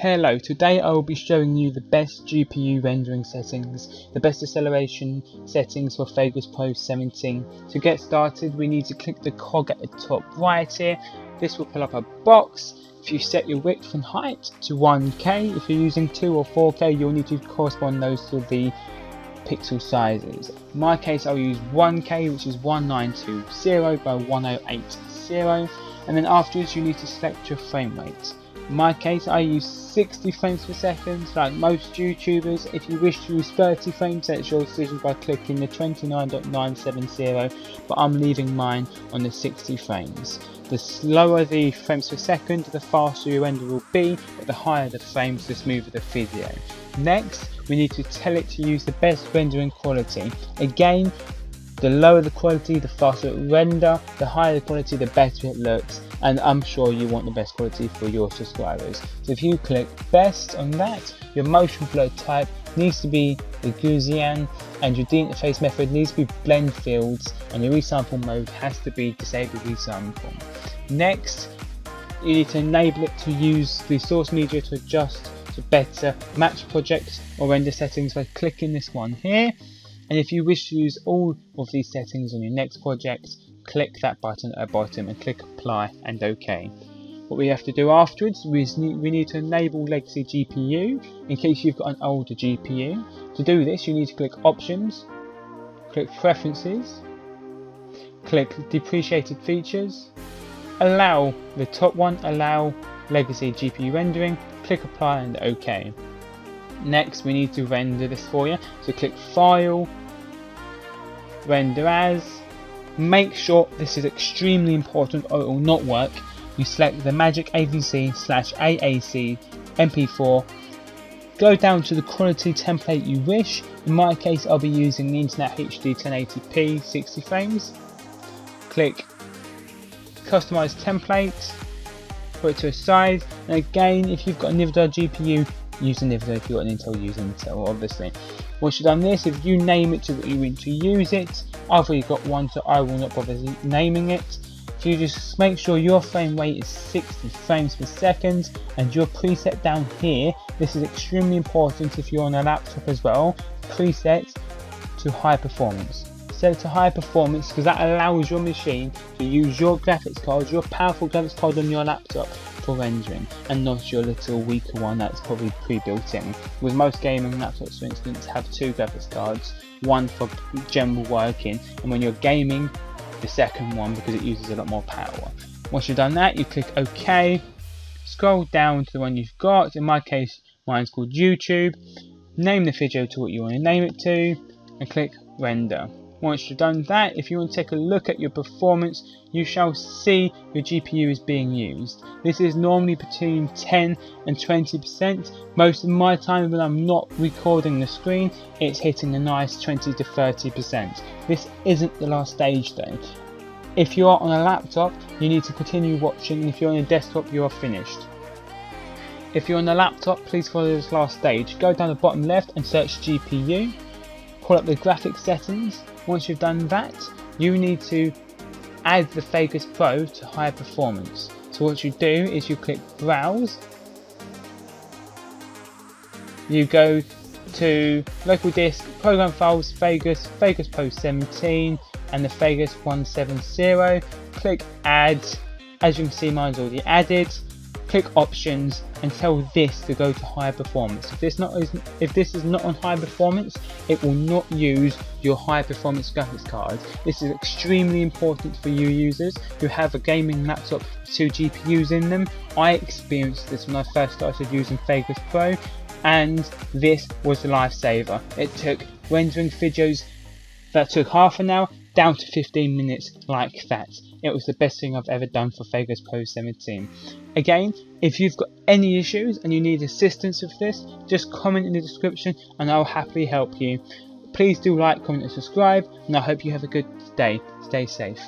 Hello, today I will be showing you the best GPU rendering settings, the best acceleration settings for Vegas Pro 17. To get started, we need to click the cog at the top right here. This will pull up a box. If you set your width and height to 1K, if you're using 2 or 4K, you'll need to correspond those to the pixel sizes. In my case, I'll use 1K, which is 1920 by 1080, and then afterwards you need to select your frame rate. In my case, I use 60 frames per second, like most YouTubers. If you wish to use 30 frames, that's your decision by clicking the 29.970, but I'm leaving mine on the 60 frames. The slower the frames per second, the faster your render will be, but the higher the frames, the smoother the video. Next, we need to tell it to use the best rendering quality. Again, the lower the quality, the faster it will render, the higher the quality, the better it looks, and I'm sure you want the best quality for your subscribers. So if you click best on that, your motion blur type needs to be the Gaussian, and your deinterface method needs to be blend fields, and your resample mode has to be disabled resample. Next, you need to enable it to use the source media to adjust to better match projects or render settings by clicking this one here. And if you wish to use all of these settings on your next project, click that button at the bottom and click apply and OK. What we have to do afterwards is we need to enable legacy GPU in case you've got an older GPU. To do this, you need to click options, click preferences, click depreciated features, allow the top one, allow legacy GPU rendering, click apply and OK. Next, we need to render this for you, so click file, render as. Make sure this is extremely important or it will not work. You select the Magic AVC/AAC MP4, go down to the quality template you wish. In my case, I'll be using the Internet HD 1080p 60 frames. Click customize template, put it to a side, and again, if you've got a NVIDIA GPU, use a NVIDIA. If you've got an Intel, use Intel, obviously. Once you've done this, if you name it to what you want to use it, I've already got one, so I will not bother naming it. If you just make sure your frame rate is 60 frames per second, and your preset down here, this is extremely important if you're on a laptop as well, preset to high performance. Set it to high performance because that allows your machine to use your graphics card, your powerful graphics card on your laptop for rendering, and not your little weaker one that's probably pre-built in. With most gaming laptops, for instance, have 2 graphics cards, one for general working, and when you're gaming, the second one because it uses a lot more power. Once you've done that, you click OK, scroll down to the one you've got. In my case, mine's called YouTube. Name the video to what you want to name it to, and click render. Once you've done that, if you want to take a look at your performance, you shall see your GPU is being used. This is normally between 10 and 20%. Most of my time when I'm not recording the screen, it's hitting a nice 20 to 30%. This isn't the last stage though. If you are on a laptop, you need to continue watching, and if you're on a desktop, you are finished. If you're on a laptop, please follow this last stage. Go down the bottom left and search GPU. Pull up the graphics settings. Once you've done that, you need to add the Vegas Pro to high performance. So what you do is you click browse, you go to local disk, program files, Vegas Pro 17 and the Vegas 170, click add. As you can see, mine's already added. Click options and tell this to go to high performance. If this is not on high performance, it will not use your high performance graphics card. This is extremely important for you users who have a gaming laptop with 2 GPUs in them. I experienced this when I first started using Vegas Pro, and this was a lifesaver. It took rendering videos that took half an hour down to 15 minutes like that. It was the best thing I've ever done for Vegas Pro 17. Again, if you've got any issues and you need assistance with this, just comment in the description and I'll happily help you. Please do like, comment and subscribe, and I hope you have a good day. Stay safe.